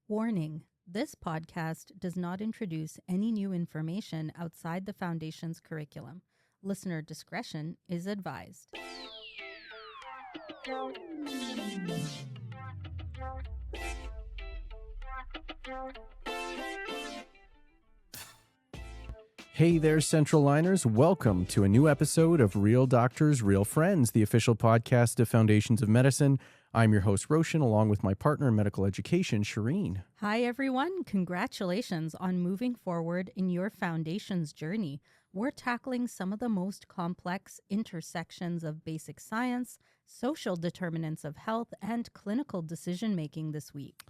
Warning: this podcast does not introduce any new information outside the Foundation's curriculum. Listener discretion is advised. Hey there, Central Liners. Welcome to a new episode of Real Doctors, Real Friends, the official podcast of Foundations of Medicine. I'm your host, Roshan, along with my partner in medical education, Shereen. Hi, everyone. Congratulations on moving forward in your Foundation's journey. We're tackling some of the most complex intersections of basic science, social determinants of health, and clinical decision-making this week.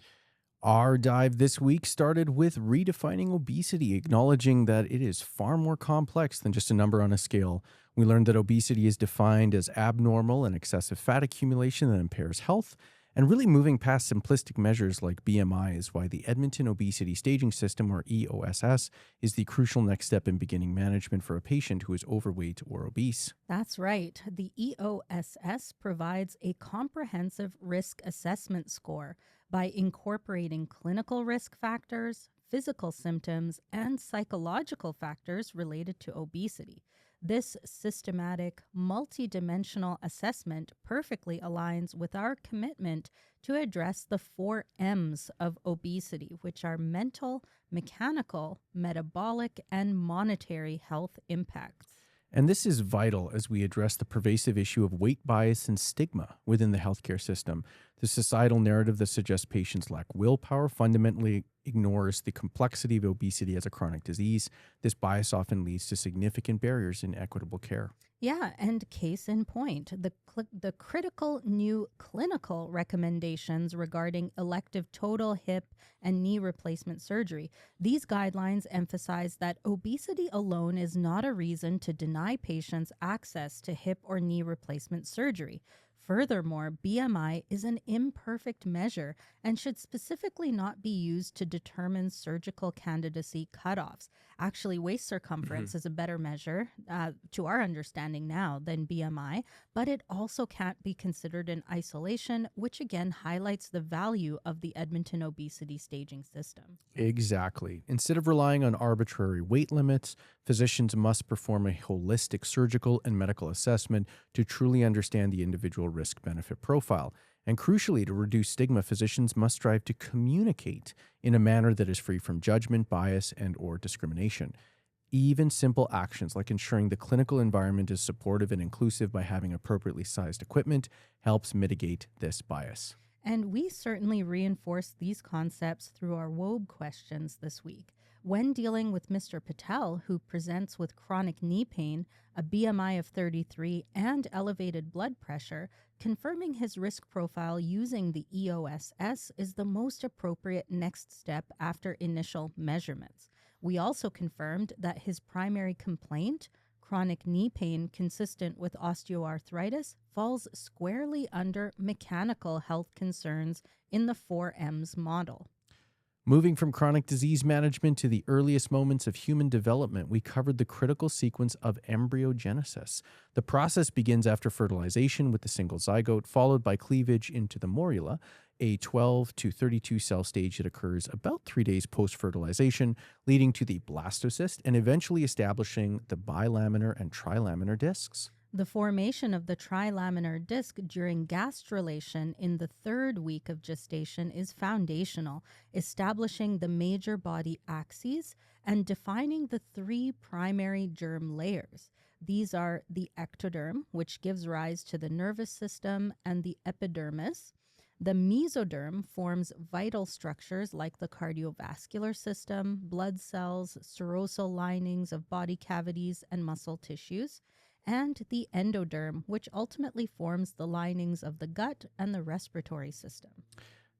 Our dive this week started with redefining obesity, acknowledging that it is far more complex than just a number on a scale. We learned that obesity is defined as abnormal and excessive fat accumulation that impairs health, and really moving past simplistic measures like BMI is why the Edmonton Obesity Staging System, or EOSS, is the crucial next step in beginning management for a patient who is overweight or obese. That's right. The EOSS provides a comprehensive risk assessment score by incorporating clinical risk factors, physical symptoms, and psychological factors related to obesity. This systematic, multidimensional assessment perfectly aligns with our commitment to address the 4 M's of obesity, which are mental, mechanical, metabolic, and monetary health impacts. And this is vital as we address the pervasive issue of weight bias and stigma within the healthcare system. The societal narrative that suggests patients lack willpower fundamentally ignores the complexity of obesity as a chronic disease. This bias often leads to significant barriers in equitable care. Yeah, and case in point, the critical new clinical recommendations regarding elective total hip and knee replacement surgery. These guidelines emphasize that obesity alone is not a reason to deny patients access to hip or knee replacement surgery. Furthermore, BMI is an imperfect measure and should specifically not be used to determine surgical candidacy cutoffs. Actually, waist circumference is a better measure, to our understanding now, than BMI, but it also can't be considered in isolation, which again highlights the value of the Edmonton Obesity Staging System. Exactly. Instead of relying on arbitrary weight limits, physicians must perform a holistic surgical and medical assessment to truly understand the individual risk-benefit profile. And crucially, to reduce stigma, physicians must strive to communicate in a manner that is free from judgment, bias, and/or discrimination. Even simple actions like ensuring the clinical environment is supportive and inclusive by having appropriately sized equipment helps mitigate this bias. And we certainly reinforce these concepts through our WOBE questions this week. When dealing with Mr. Patel, who presents with chronic knee pain, a BMI of 33, and elevated blood pressure, confirming his risk profile using the EOSS is the most appropriate next step after initial measurements. We also confirmed that his primary complaint, chronic knee pain consistent with osteoarthritis, falls squarely under mechanical health concerns in the 4 M's model. Moving from chronic disease management to the earliest moments of human development, we covered the critical sequence of embryogenesis. The process begins after fertilization with the single zygote, followed by cleavage into the morula, a 12 to 32 cell stage that occurs about 3 days post-fertilization, leading to the blastocyst and eventually establishing the bilaminar and trilaminar discs. The formation of the trilaminar disc during gastrulation in the 3rd week of gestation is foundational, establishing the major body axes and defining the 3 primary germ layers. These are the ectoderm, which gives rise to the nervous system, and the epidermis. The mesoderm forms vital structures like the cardiovascular system, blood cells, serosal linings of body cavities, and muscle tissues, and the endoderm, which ultimately forms the linings of the gut and the respiratory system.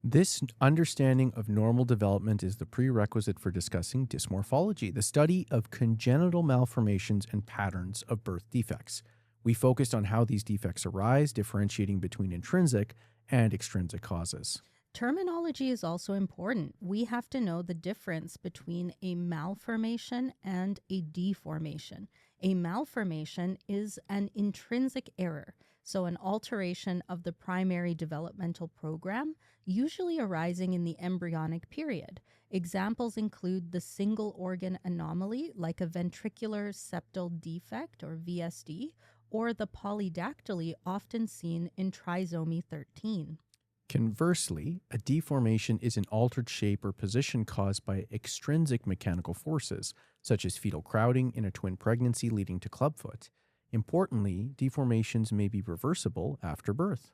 This understanding of normal development is the prerequisite for discussing dysmorphology, the study of congenital malformations and patterns of birth defects. We focused on how these defects arise, differentiating between intrinsic and extrinsic causes. Terminology is also important. We have to know the difference between a malformation and a deformation. A malformation is an intrinsic error, so an alteration of the primary developmental program, usually arising in the embryonic period. Examples include the single organ anomaly, like a ventricular septal defect or VSD, or the polydactyly often seen in trisomy 13. Conversely, a deformation is an altered shape or position caused by extrinsic mechanical forces, such as fetal crowding in a twin pregnancy leading to clubfoot. Importantly, deformations may be reversible after birth.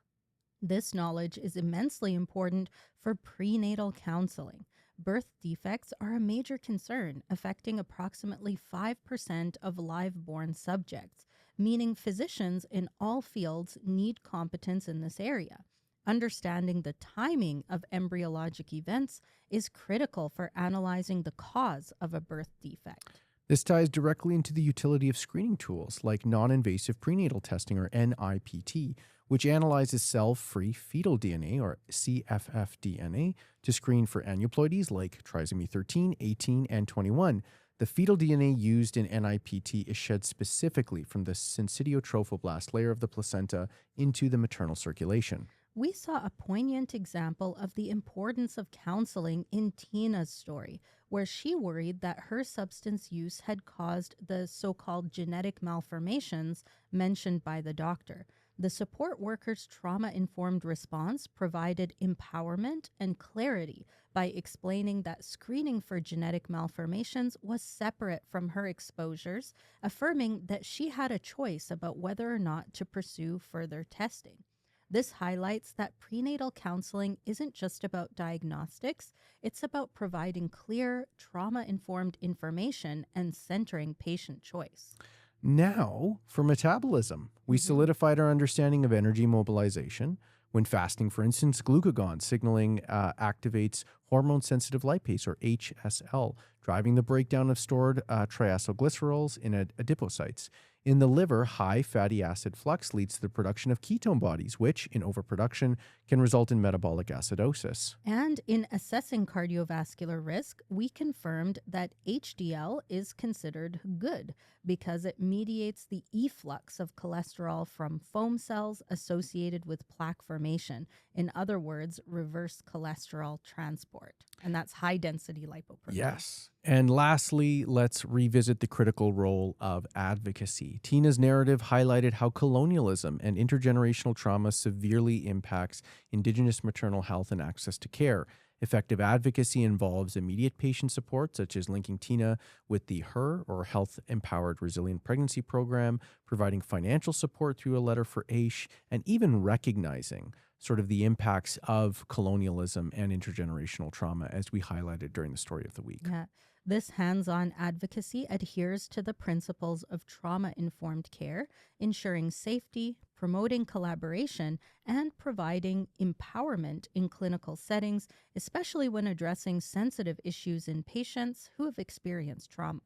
This knowledge is immensely important for prenatal counseling. Birth defects are a major concern, affecting approximately 5% of live born subjects, meaning physicians in all fields need competence in this area. Understanding the timing of embryologic events is critical for analyzing the cause of a birth defect. This ties directly into the utility of screening tools like non-invasive prenatal testing, or NIPT, which analyzes cell-free fetal DNA, or CFF-DNA, to screen for aneuploidies like trisomy 13, 18, and 21. The fetal DNA used in NIPT is shed specifically from the syncytiotrophoblast layer of the placenta into the maternal circulation. We saw a poignant example of the importance of counseling in Tina's story, where she worried that her substance use had caused the so-called genetic malformations mentioned by the doctor. The support worker's trauma-informed response provided empowerment and clarity by explaining that screening for genetic malformations was separate from her exposures, affirming that she had a choice about whether or not to pursue further testing. This highlights that prenatal counseling isn't just about diagnostics, it's about providing clear, trauma-informed information and centering patient choice. Now, for metabolism, we solidified our understanding of energy mobilization. When fasting, for instance, glucagon signaling activates hormone-sensitive lipase, or HSL, driving the breakdown of stored triacylglycerols in adipocytes. In the liver, high fatty acid flux leads to the production of ketone bodies, which, in overproduction, can result in metabolic acidosis. And in assessing cardiovascular risk, we confirmed that HDL is considered good because it mediates the efflux of cholesterol from foam cells associated with plaque formation. In other words, reverse cholesterol transport. And that's high-density lipoprotein. Yes. And lastly, let's revisit the critical role of advocacy. Tina's narrative highlighted how colonialism and intergenerational trauma severely impacts Indigenous maternal health and access to care. Effective advocacy involves immediate patient support, such as linking Tina with the HER, or Health Empowered Resilient Pregnancy Program, providing financial support through a letter for AISH, and even recognizing sort of the impacts of colonialism and intergenerational trauma, as we highlighted during the story of the week. Yeah. This hands-on advocacy adheres to the principles of trauma-informed care, ensuring safety, promoting collaboration, and providing empowerment in clinical settings, especially when addressing sensitive issues in patients who have experienced trauma.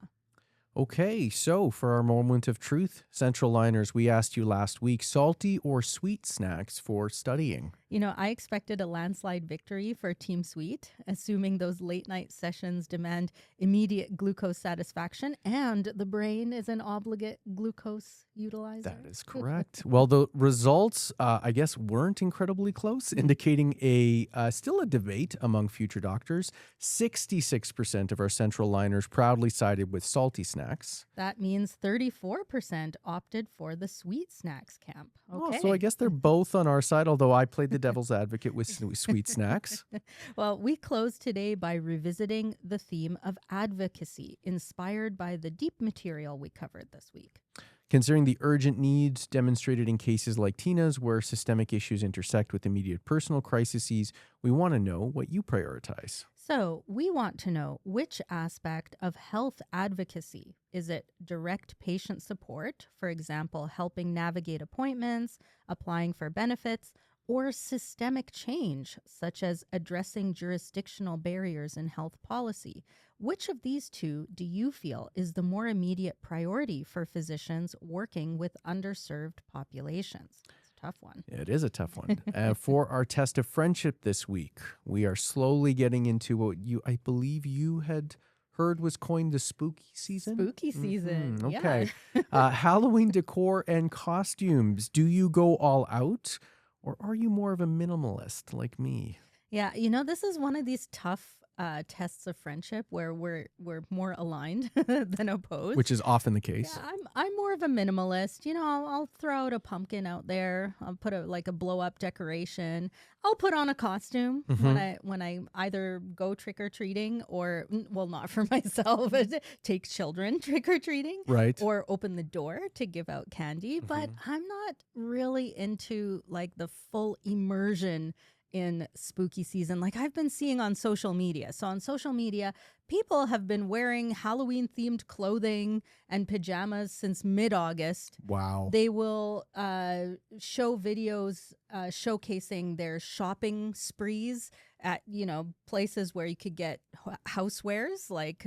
Okay, so for our moment of truth, Central Liners, we asked you last week, salty or sweet snacks for studying? You know, I expected a landslide victory for Team Sweet, assuming those late night sessions demand immediate glucose satisfaction and the brain is an obligate glucose utilizer. That is correct. Well, the results, I guess, weren't incredibly close, indicating still a debate among future doctors. 66% of our Central Liners proudly sided with salty snacks. That means 34% opted for the sweet snacks camp. Okay. Oh, so I guess they're both on our side, although I played the devil's advocate with sweet snacks. Well, we close today by revisiting the theme of advocacy, inspired by the deep material we covered this week. Considering the urgent needs demonstrated in cases like Tina's, where systemic issues intersect with immediate personal crises, we want to know what you prioritize. So we want to know which aspect of health advocacy. Is it direct patient support, for example, helping navigate appointments, applying for benefits, or systemic change, such as addressing jurisdictional barriers in health policy? Which of these two do you feel is the more immediate priority for physicians working with underserved populations? It's a tough one. It is a tough one. For our test of friendship this week, we are slowly getting into what I believe you had heard was coined the spooky season. Spooky season. Okay. Yeah. Halloween decor and costumes. Do you go all out, or are you more of a minimalist like me? Yeah, this is one of these tough tests of friendship where we're more aligned than opposed. Which is often the case. Yeah, I'm more of a minimalist. I'll throw out a pumpkin out there. I'll put a blow up decoration. I'll put on a costume when I either go trick or treating or, well, not for myself, but take children trick or treating, Right. or open the door to give out candy. But I'm not really into like the full immersion in spooky season like I've been seeing on social media. So on social media, people have been wearing Halloween themed clothing and pajamas since mid-August. Wow. They will show videos showcasing their shopping sprees at, places where you could get housewares like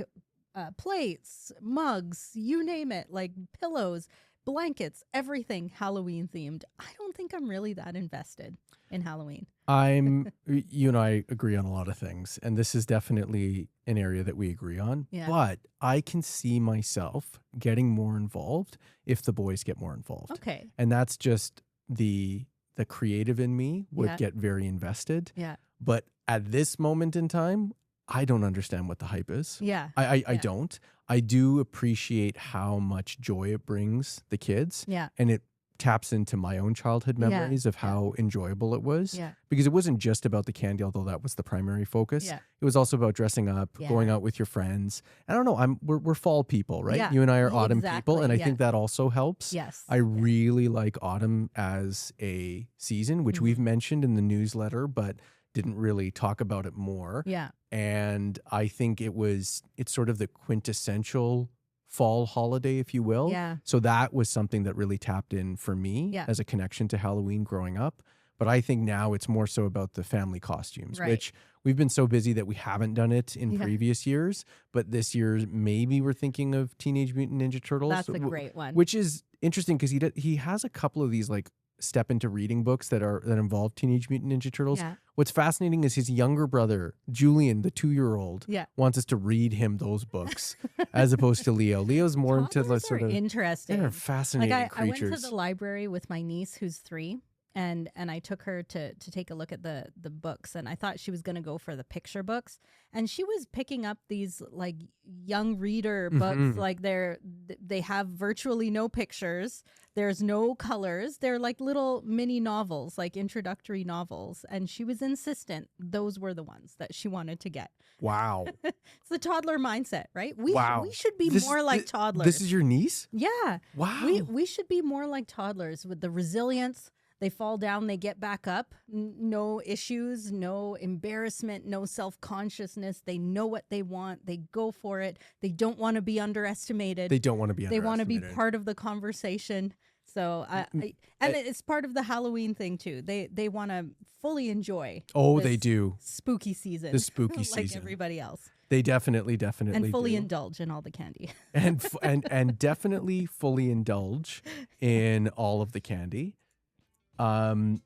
plates, mugs, you name it, like pillows, blankets, everything Halloween themed. I don't think I'm really that invested in Halloween. You and I agree on a lot of things, and this is definitely an area that we agree on. Yeah. But I can see myself getting more involved if the boys get more involved. Okay. And that's just the creative in me would Yeah. get very invested. Yeah. But at this moment in time, I don't understand what the hype is. Yeah. I don't. I do appreciate how much joy it brings the kids. Yeah. And it taps into my own childhood memories of how enjoyable it was. Yeah. Because it wasn't just about the candy, although that was the primary focus. Yeah. It was also about dressing up, Yeah. going out with your friends. I don't know. We're fall people, right? Yeah, You and I are autumn exactly, people, and I yeah. think that also helps. Yes. I really like autumn as a season, which we've mentioned in the newsletter, but didn't really talk about it more. Yeah. And I think it's sort of the quintessential fall holiday, if you will. Yeah. So that was something that really tapped in for me Yeah. as a connection to Halloween growing up. But I think now it's more so about the family costumes, Right. which we've been so busy that we haven't done it in Yeah. previous years. But this year, maybe we're thinking of Teenage Mutant Ninja Turtles. That's a great one. Which is interesting because he has a couple of these like step into reading books that involve Teenage Mutant Ninja Turtles. Yeah. What's fascinating is his younger brother, Julian, the 2-year-old, Yeah. wants us to read him those books as opposed to Leo. Leo's more into the Toddlers sort are of interesting. they're fascinating Like I went creatures. to the library with my niece who's 3, and I took her to take a look at the books, and I thought she was going to go for the picture books, and she was picking up these like young reader books. Like they have virtually no pictures, there's no colors, they're like little mini novels, like introductory novels, and she was insistent those were the ones that she wanted to get. Wow. It's the toddler mindset, right? We should be This- more like thi- toddlers. This is your niece? Yeah. Wow. We should be more like toddlers with the resilience. They fall down, they get back up. No issues, no embarrassment, no self-consciousness. They know what they want. They go for it. They don't want to be underestimated. They don't want to be They want to be underestimated. part of the conversation. So, and it's part of the Halloween thing too. They want to fully enjoy. Oh, this they do. spooky season. The spooky like season. everybody else, They definitely and fully do. indulge in all the candy. and definitely fully indulge in all of the candy.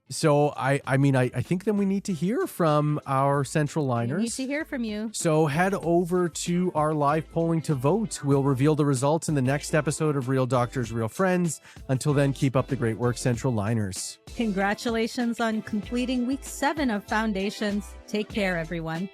So I mean I think then we need to hear from our central We liners. need to hear from you. So head over to our live polling to vote. We'll reveal the results in the next episode of Real Doctors, Real Friends. Until then, keep up the great work, Central Liners. Congratulations on completing week 7 of Foundations. Take care, everyone.